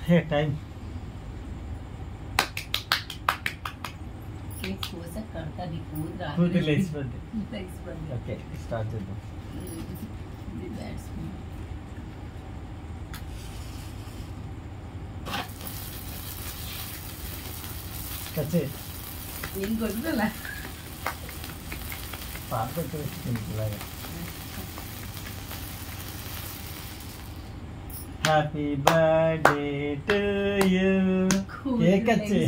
హే time కూతురు లేచిపోద్ది. Okay start చేద్దాం. కచ్చే ఏం కొడుతున్నా పాప వచ్చింది ఇలాగా. Happy birthday to you. Cake వచ్చే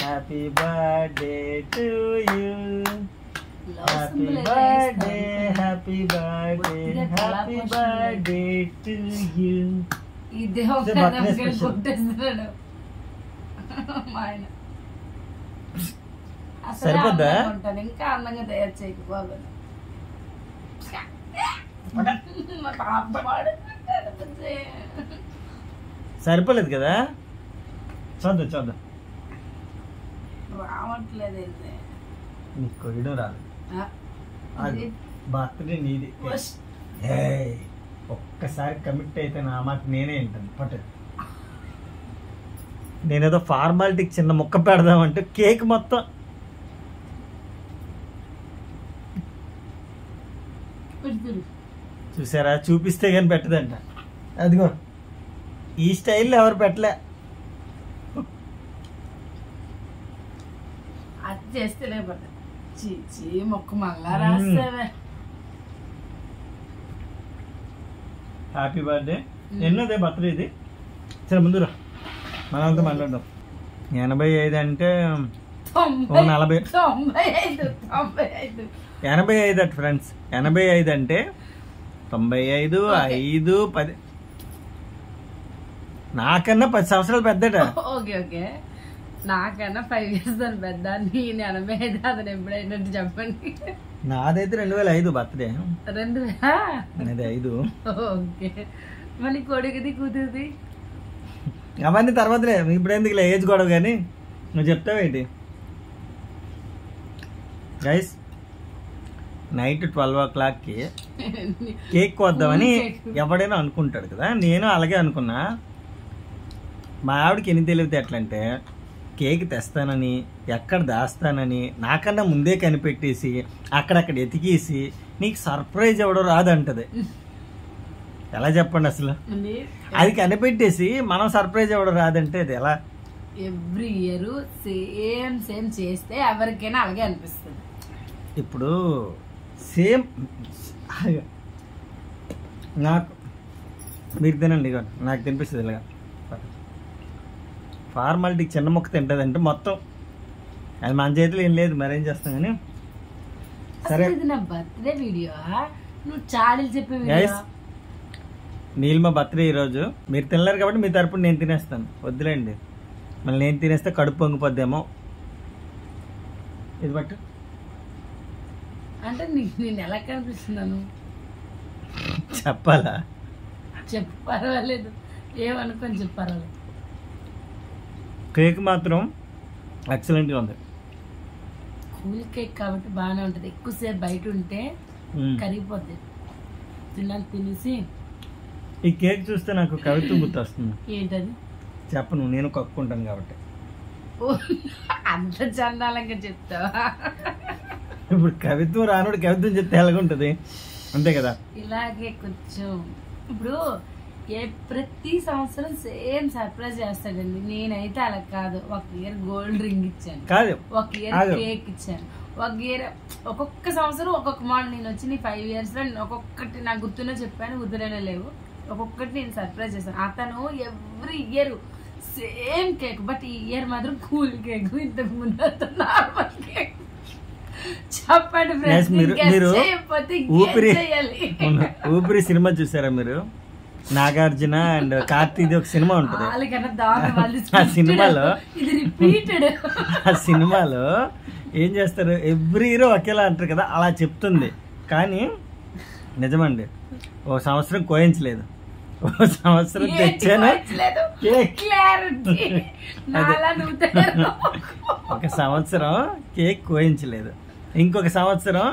happy birthday to you. Happy birthday happy birthday happy birthday to you. ఇదే కొట్టేస్తున్నాడు మా ఆయన. సరిపోద్దా? ఉంటాను ఇంకా అందంగా తయారు చేయకపోదు. సరిపోలేదు కదా, చూద్దాం చూద్దాం. రావట్లేదు నీకు కొయ్యడం రాదు. బర్త్డే నీది. ఒక్కసారి కమిట్ అయితే నా మాట నేనే వింటాను. పట్టు. నేనేదో ఫార్మాలిటీకి చిన్న ముక్క పెడదామంటే కేక్ మొత్తం చూసారా, చూపిస్తే కానీ పెట్టదంట. అదిగో ఈ స్టైల్లో ఎవరు పెట్టలే. అది చేస్తేనే చీ మొక్క మళ్ళా రాస్తావే. Happy birthday. ఎన్నోదే బర్త్డే ఇది? సరే ముందురా మనంతా మాట్లాడదాం. 85 అంటే 40. 85 అట్ ఫ్రెండ్స్. 85 అంటే 95, 5, 10. నాకన్నా 10 సంవత్సరాలు పెద్దట. ఓకే ఓకే, నాకన్నా 5 years పెద్ద. నేను 85 అతను ఎప్పుడైనట్టు చెప్పండి. నాదైతే 2005 బర్త్డే. 2005. ఓకే, మళ్ళీ కొడుకుది కూతురుది అవన్నీ తర్వాతలే, ఇప్పుడు ఎందుకులే ఏజ్ గొడవ. కానీ నువ్వు చెప్తావేంటి గైస్? నైట్ 12 o'clockకి కేక్ కోద్దామని ఎవడైనా అనుకుంటాడు కదా. నేను అలాగే అనుకున్నా. మా ఆవిడకి ఎన్ని తెలివితే ఎట్లంటే, కేక్ తెస్తానని ఎక్కడ దాస్తానని నాకన్నా ముందే కనిపెట్టేసి అక్కడక్కడ ఎతికేసి నీకు సర్ప్రైజ్ ఎవడో రాదంటది. ఎలా చెప్పండి అసలు? అది కనిపెట్టేసి మనం సర్ప్రైజ్ ఎవడో రాదంటే అది ఎలా? ఎవ్రీ ఇయర్ సేమ్ చేస్తే ఎవరికైనా అలాగే అనిపిస్తుంది. ఇప్పుడు సేమ్ నాకు మీరు తినండి, నాకు తినిపిస్తుంది ఇలాగా. ఫార్మాలిటీకి చిన్న మొక్క తింటుంది అంటే మొత్తం అది మన చేతిలో ఏం లేదు, మరేం చేస్తాం. కానీ సరే, నా బర్త్డే వీడియో నువ్వు చాడీలు చెప్పే వీడియో. నీలిమ బర్త్డే ఈరోజు. మీరు తినలేరు కాబట్టి మీ తరపున నేను తినేస్తాను. వద్దులేండి, మళ్ళీ నేను తినేస్తే కడుపు పొంగిపోద్దేమో. ఇది బట్టు అంటే నేను ఎలా కనిపిస్తున్నాను చెప్పాలా? చెప్పు, పర్వాలేదు, ఏమనుకొని చెప్పు, పర్వాలేదు. కేక్ మాత్రం ఎక్సలెంట్గా ఉంది. కూల్ కేక్ కాబట్టి బాగానే ఉంటుంది. ఎక్కువసేపు బయట ఉంటే కరిగిపోద్ది. తినేసి ఈ కేక్ చూస్తే నాకు కవిత్వం గుర్తొస్తుంది. ఏంటది? చెప్పను, నేను కక్కుంటాను కాబట్టి. అంత చందాలంగా చెప్తావా? ఇప్పుడు కవిత్వం రానుడు కవిత్వం చెప్తే ఎలాగుంటది, అంతే కదా. ఇలాగే కొంచెం ఇప్పుడు ప్రతి సంవత్సరం సేమ్ సర్ప్రైజ్ చేస్తాడండి. నేనైతే అలా కాదు. ఒక ఇయర్ గోల్డ్ రింగ్ ఇచ్చాను, కాదు ఒక ఇయర్ కేక్ ఇచ్చాను, ఒక ఇయర్ ఒక్కొక్క సంవత్సరం ఒక్కొక్క మోడల్. నేను వచ్చి 5 years లో ఒక్కొక్కటి నాకు గుర్తున్నా చెప్పాను, గుర్తులేనే లేవు. ఒక్కొక్కటి నేను సర్ప్రైజ్ చేస్తాను. అతను every year same cake, but ఈ ఇయర్ మాత్రం కూల్ కేక్. ఇంతకు ముందు నార్మల్ కేక్. చెప్పండి ఫ్రెండ్స్, ఊపిరి సినిమా చూసారా మీరు? నాగార్జున అండ్ కార్తీది ఒక సినిమా ఉంటుంది. ఆ సినిమాలో ఏం చేస్తారు, ఎవ్రీ ఇయర్ ఒకేలా అంటారు కదా, అలా చెప్తుంది. కానీ నిజమండి, ఓ సంవత్సరం కోయించలేదు, ఓ సంవత్సరం తెచ్చాను ఒక సంవత్సరం కేక్ కోయించలేదు, ఇంకొక సంవత్సరం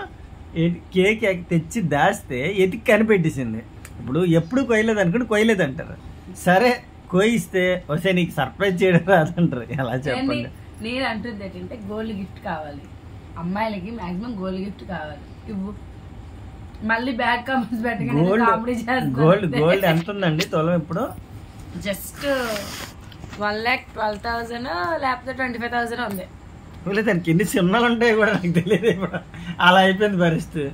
కేక్ తెచ్చి దాస్తే ఎతికి కనిపెట్టేసింది. ఇప్పుడు ఎప్పుడు కొయ్యలేదు అనుకుంటే కొయ్యలేదు అంటారు. సరే కోయిస్తే వస్తే నీకు సర్ప్రైజ్ చేయడం రాదంటారు, ఎలా చెప్పండి. నేను అంటుంది ఏంటంటే గోల్డ్ గిఫ్ట్ కావాలి అమ్మాయిలకి, మాక్సిమం గోల్డ్ గిఫ్ట్ కావాలి. ఇవ్వు, మళ్ళీ బ్యాడ్ కామెంట్స్ పెట్టగానే గోల్డ్ ఎంత ఉందండి తులం ఇప్పుడు? జస్ట్ 1,12,000 లేకపోతే 25,000 ఉంది. దానికి ఎన్ని సున్నాలు ఉంటాయి కూడా నాకు తెలియదు, ఇప్పుడు అలా అయిపోయింది పరిస్థితి.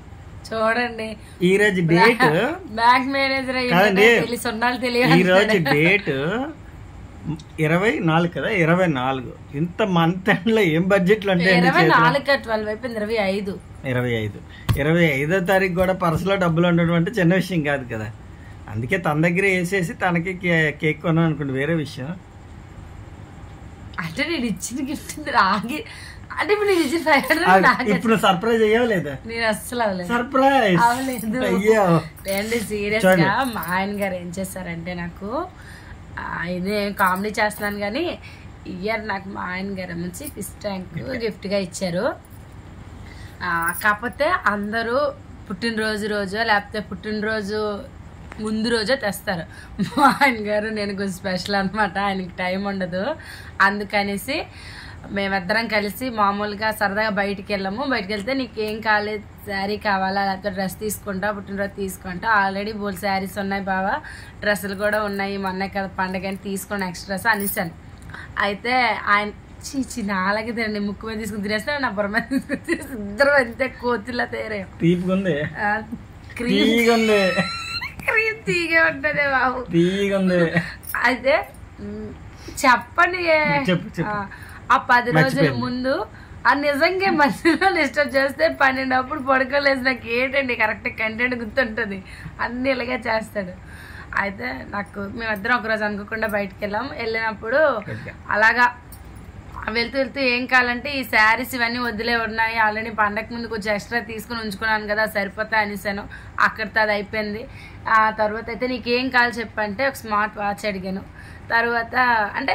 చూడండి ఈ రోజు డేట్, బ్యాంక్ మేనేజర్ సున్నాలు తెలియదు. ఈ రోజు డేట్ 24 కదా, 24. ఇంత మంత్ ఎండ్ లో ఏం బడ్జెట్లు అంటే 24 అయిపోయింది, 25వ తారీఖు కూడా పర్సులో డబ్బులు ఉండడం అంటే చిన్న విషయం కాదు కదా. అందుకే తన దగ్గర వేసేసి తనకి కేక్ కొన్నాను అనుకోండి, వేరే విషయం. అంటే నేను ఇచ్చిన గిఫ్ట్ రాగి అంటే ఇప్పుడు నేను ఇచ్చిన 500 ఇప్పుడు సర్ప్రైజ్ అయ్యావు లేదా? నేను అస్సలు అవ్వలేదు, సర్ప్రైజ్ అవ్వలేదు. అయ్యో సీరియస్ గా మా ఆయన గారు ఏం చేశారంటే, నాకు ఇదే కామెడీ చేస్తున్నాను కానీ ఇయర్ నాకు మా ఆయన గారు మంచి ఫిష్ ట్యాంక్ గిఫ్ట్ గా ఇచ్చారు. కాకపోతే అందరూ పుట్టినరోజు రోజో లేకపోతే పుట్టినరోజు ముందు రోజో తెస్తారు. మా ఆయన గారు నేను కొంచెం స్పెషల్ అనమాట, ఆయనకి టైం ఉండదు. అందుకనేసి మేమిద్దరం కలిసి మామూలుగా సరదాగా బయటికి వెళ్ళాము. బయటకు వెళ్తే నీకు ఏం కాలేదు, శారీ కావాలా లేకపోతే డ్రెస్ తీసుకుంటా, పుట్టినరోజు తీసుకుంటా, ఆల్రెడీ బోల్ శారీస్ ఉన్నాయి బావా, డ్రెస్సులు కూడా ఉన్నాయి, మొన్న కదా పండగ అని తీసుకోండి ఎక్స్ట్రాస్ అనేసాను. అయితే ఆయన చీచి నాలాగే తినండి, ముక్కు మీద తీసుకుని తినేస్తే నా బుర్ర మీద తీసుకుని తినేసి ఇద్దరు అంతే కోతిలా తయారయ్యాం. క్రీమ్ తీగే ఉంటదే బాబు. అయితే చెప్పండి, ఆ 10 రోజుల ముందు ఆ నిజంగా మధ్యలో డిస్టర్బ్ చేస్తే 12 అప్పుడు పడుకోలేదు. నాకు ఏంటండి కరెక్ట్ కంటెంట్ గుర్తుంటుంది, అన్ని ఇలాగే చేస్తాడు. అయితే నాకు మేమిద్దరం ఒకరోజు అనుకోకుండా బయటకు వెళ్ళినప్పుడు అలాగా వెళ్తూ ఏం కావాలంటే ఈ శారీస్ ఇవన్నీ వదిలే ఉన్నాయి, ఆల్రెడీ పండగ ముందు కొంచెం ఎక్స్ట్రా తీసుకుని ఉంచుకున్నాను కదా సరిపోతాయి అనేసాను. అక్కడితో అది అయిపోయింది. ఆ తర్వాత అయితే నీకేం కావాలి చెప్పంటే ఒక స్మార్ట్ వాచ్ అడిగాను. తర్వాత అంటే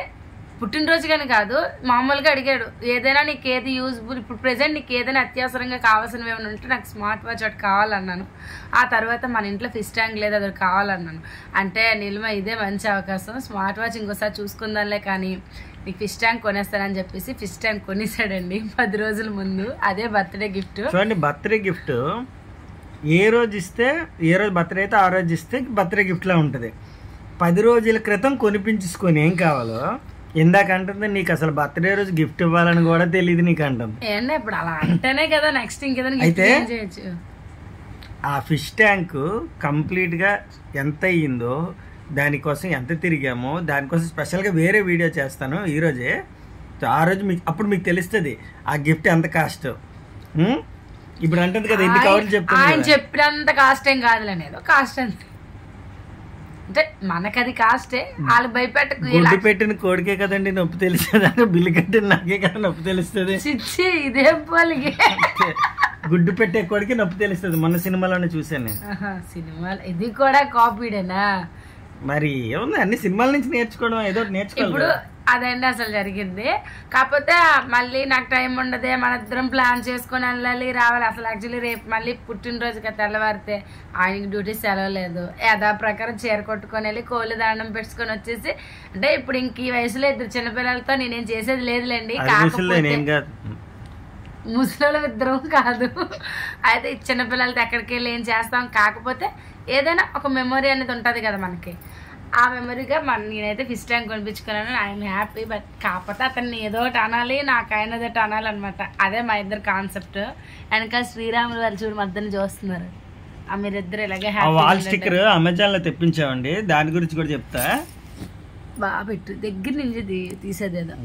పుట్టినరోజు కానీ కాదు, మామూలుగా అడిగాడు ఏదైనా నీకు ఏది యూజ్ఫుల్, ఇప్పుడు ప్రెసెంట్ నీకు ఏదైనా అత్యవసరంగా కావాల్సినవి ఏమైనా ఉంటే నాకు స్మార్ట్ వాచ్ ఒకటి కావాలన్నాను. ఆ తర్వాత మన ఇంట్లో ఫిష్ ట్యాంక్ లేదు, అది కావాలన్నాను. అంటే నీలిమ ఇదే మంచి అవకాశం, స్మార్ట్ వాచ్ ఇంకోసారి చూసుకుందాంలే కానీ నీకు ఫిష్ ట్యాంక్ కొనేస్తానని చెప్పేసి ఫిష్ ట్యాంక్ కొనేసాడండి 10 రోజుల ముందు. అదే బర్త్డే గిఫ్ట్. చూడండి, బర్త్డే గిఫ్ట్ ఏ రోజు ఇస్తే, ఏ రోజు బర్త్డే అయితే ఆ రోజు ఇస్తే బర్త్డే గిఫ్ట్లా ఉంటుంది. 10 రోజుల క్రితం కొనిపించుకొని ఏం కావాలో ఇందాక అంటుంది, నీకు అసలు బర్త్డే రోజు గిఫ్ట్ ఇవ్వాలని కూడా తెలియదు నీకు అంటుంది. ఏంటంటే ఇప్పుడు అలా అంటేనే కదా నెక్స్ట్ ఇంకేదైనా అయితే చేయొచ్చు. ఆ ఫిష్ ట్యాంక్ కంప్లీట్గా ఎంత అయ్యిందో, దానికోసం ఎంత తిరిగామో, దానికోసం స్పెషల్గా వేరే వీడియో చేస్తాను ఈరోజే. ఆ రోజు అప్పుడు మీకు తెలుస్తుంది ఆ గిఫ్ట్ ఎంత కాస్ట్. ఇప్పుడు అంటుంది కదా ఎన్ని కవర్లు చెప్తాను, ఆయన చెప్పినంత కాస్ట్ ఏం కాదులే, కాస్ట్ అంతే. అంటే మనకది కాస్టే, వాళ్ళు గుడ్డు పెట్టిన కోడికే కదండి నొప్పి తెలుస్తుంది, బిల్లు కట్టిన నాకే కదా నొప్పి తెలుస్తుంది. ఇదే పోలిగే, గుడ్డు పెట్టే కోడికి నొప్పి తెలుస్తుంది. మొన్న సినిమాలోనే చూసాను నేను. సినిమాలు ఇది కూడా కాపీడేనా? మరి ఏముంది, అన్ని సినిమాల నుంచి నేర్చుకోవడం, ఏదో నేర్చుకోవాలి. ఇప్పుడు అదండి అసలు జరిగింది. కాకపోతే మళ్ళీ నాకు టైం ఉండదే, మన ఇద్దరం ప్లాన్ చేసుకొని వెళ్ళాలి రావాలి. అసలు యాక్చువల్లీ రేపు మళ్ళీ పుట్టినరోజుగా తెల్లవారితే ఆయనకి డ్యూటీ సెలవు లేదు. యథా ప్రకారం చీర కొట్టుకొని వెళ్ళి కోళ్ళు దండం పెట్టుకొని వచ్చేసి, అంటే ఇప్పుడు ఇంక ఈ వయసులో 2 చిన్నపిల్లలతో నేనేం చేసేది లేదులేండి. ముసలి ఇద్దరం కాదు, అయితే చిన్నపిల్లలతో ఎక్కడికి వెళ్ళి ఏం చేస్తాం. కాకపోతే ఏదైనా ఒక మెమొరీ అనేది ఉంటుంది కదా మనకి, ఆ మెమరీగా నేనైతే ఫిష్ ట్యాంక్ కొనిపించుకున్నాను. I'm happy. బట్ కాకపోతే అతన్ని ఏదో ఒకటి అనాలి, నాకు ఆయన ఏదో అనాలి అనమాట. అదే మా ఇద్దరు కాన్సెప్ట్. వెనక శ్రీరాములు వారు చూడు మధ్యన చూస్తున్నారు, మీరిద్దరు ఇలాగే వాల్ స్టిక్కర్ అమెజాన్ లో తెప్పించామండి, దాని గురించి కూడా చెప్తా. బాగా పెట్టు, దగ్గర నుంచి తీసేదేదో.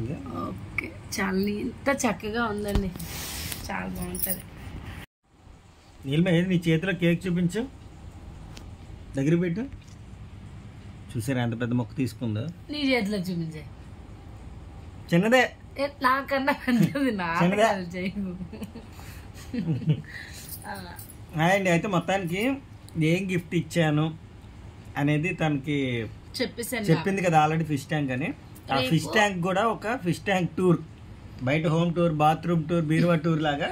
ఓకే, చాలా ఇంత చక్కగా ఉందండి, చాలా బాగుంటుంది. నీ చేతిలో కేక్ చూపించు, దగ్గర పెట్టు. చూసారా ఎంత పెద్ద మొక్క తీసుకుందో? నీ చేతిలో చూపించే. చిన్నదే, నాకన్నా పెద్దది. అండి అయితే మొత్తానికి ఏం గిఫ్ట్ ఇచ్చాను అనేది తనకి చెప్పింది కదా ఆల్రెడీ, ఫిష్ ట్యాంక్ అని. ఆ ఫిష్ ట్యాంక్ కూడా ఒక ఫిష్ ట్యాంక్ టూర్ బయట హోమ్ టూర్, బాత్రూమ్ టూర్, బీరువా టూర్ లాగా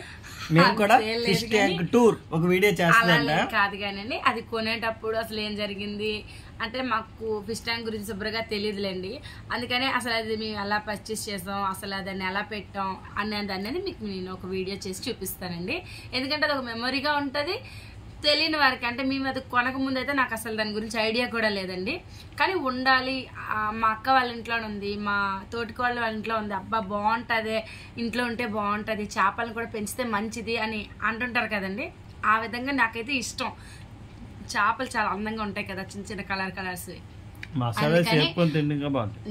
మేము కూడా ఫిష్ ట్యాంక్ టూర్ ఒక వీడియో చేస్తామంట. కాదు కానీ అది కొనేటప్పుడు అసలు ఏం జరిగింది అంటే మాకు ఫిష్ ట్యాంక్ గురించి శుభ్రంగా తెలియదులేండి. అందుకనే అసలు అది మేము ఎలా పర్చేస్ చేసాం, అసలు దాన్ని ఎలా పెట్టాం అనేది మీకు నేను ఒక వీడియో చేసి చూపిస్తానండి. ఎందుకంటే అది ఒక మెమొరీగా ఉంటుంది తెలియని వారికి. అంటే మేము అది కొనక ముందు అయితే నాకు అసలు దాని గురించి ఐడియా కూడా లేదండి. కానీ ఉండాలి, మా అక్క వాళ్ళ ఇంట్లో ఉంది, మా తోటికి వాళ్ళ ఇంట్లో ఉంది, అబ్బా బాగుంటుంది, ఇంట్లో ఉంటే బాగుంటుంది, చేపలను కూడా పెంచితే మంచిది అని అంటుంటారు కదండి. ఆ విధంగా నాకైతే ఇష్టం. చేపలు చాలా అందంగా ఉంటాయి కదా, చిన్న చిన్న కలర్స్.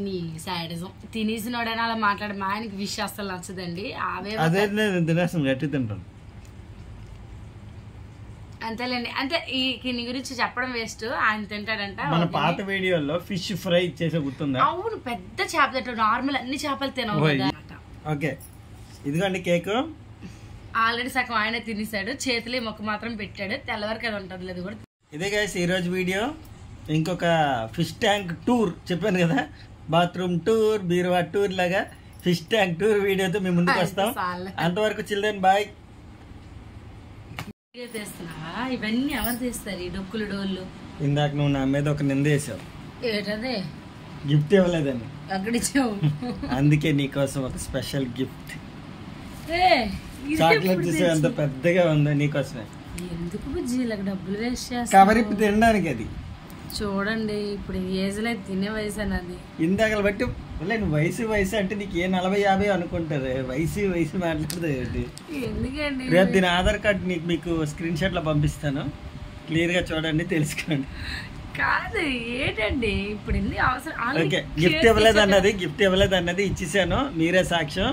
నీ సైడిజం తినేసినోడైనా అలా మాట్లాడి మా ఆయనకి విషయం అసలు నచ్చదండి. అంతేలేండి. అంటే ఈ కిన్ని గురించి చెప్పడం వేస్ట్, ఆయన తింటాడంట. మన పాత వీడియోలో ఫిష్ ఫ్రై చేసే గుర్తుందా? అవును, పెద్ద చేప తింటాడు. నార్మల్ అన్ని చేపలు తినవు. ఓకే, ఇదిగోండి కేక్. ఆల్రెడీ సగం ఆయన తినేసాడు, చేతులు మొక్క మాత్రం పెట్టాడు. తెల్లవరకు అది ఉంటుంది లేదు కూడా. ఇదే గైస్ ఈరోజు వీడియో. ఇంకొక ఫిష్ ట్యాంక్ టూర్ చెప్పాను కదా, బాత్రూమ్ టూర్, బీరువా టూర్ లాగా ఫిష్ ట్యాంక్ టూర్ వీడియోతో మేము ముందుకు వస్తాం. అంతవరకు చిల్డ్రన్ బాయ్. తీస్తున్నావా? ఇవన్నీ ఎవరు తీస్తారు ఈ డొక్కులు డోళ్ళు? ఇందాక నువ్వు నా మీద ఒక నింద వేసావు. ఏంటదే? గిఫ్ట్ ఇవ్వలేదని. అక్కడిచ్చావు. అందుకే నీకోసం ఒక స్పెషల్ గిఫ్ట్. చాక్లెట్ చూసే అంత పెద్దగా ఉంది నీకోసమే. ఎందుకు బుజ్జీలకు డబ్బులు వేస్ట్ చేస్తా? కవర్ ఇప్పుడు తినడానికి. అది చూడండి, ఇప్పుడు ఏజ్ లో తినే వయసు అన్నది. ఇందాక బట్టి వయసు అంటే నీకు ఏ 40-50 అనుకుంటారు. వయసు మాట్లాడుతుంది ఏంటి? ఎందుకండి? రేపు దీని ఆధార్ కార్డు మీకు స్క్రీన్ షాట్ లో పంపిస్తాను, క్లియర్ గా చూడండి, తెలుసుకోండి. కాదు ఏంటండి ఇప్పుడు అవసరం. ఓకే, గిఫ్ట్ ఇవ్వలేదు అన్నది ఇచ్చేసాను, మీరే సాక్ష్యం.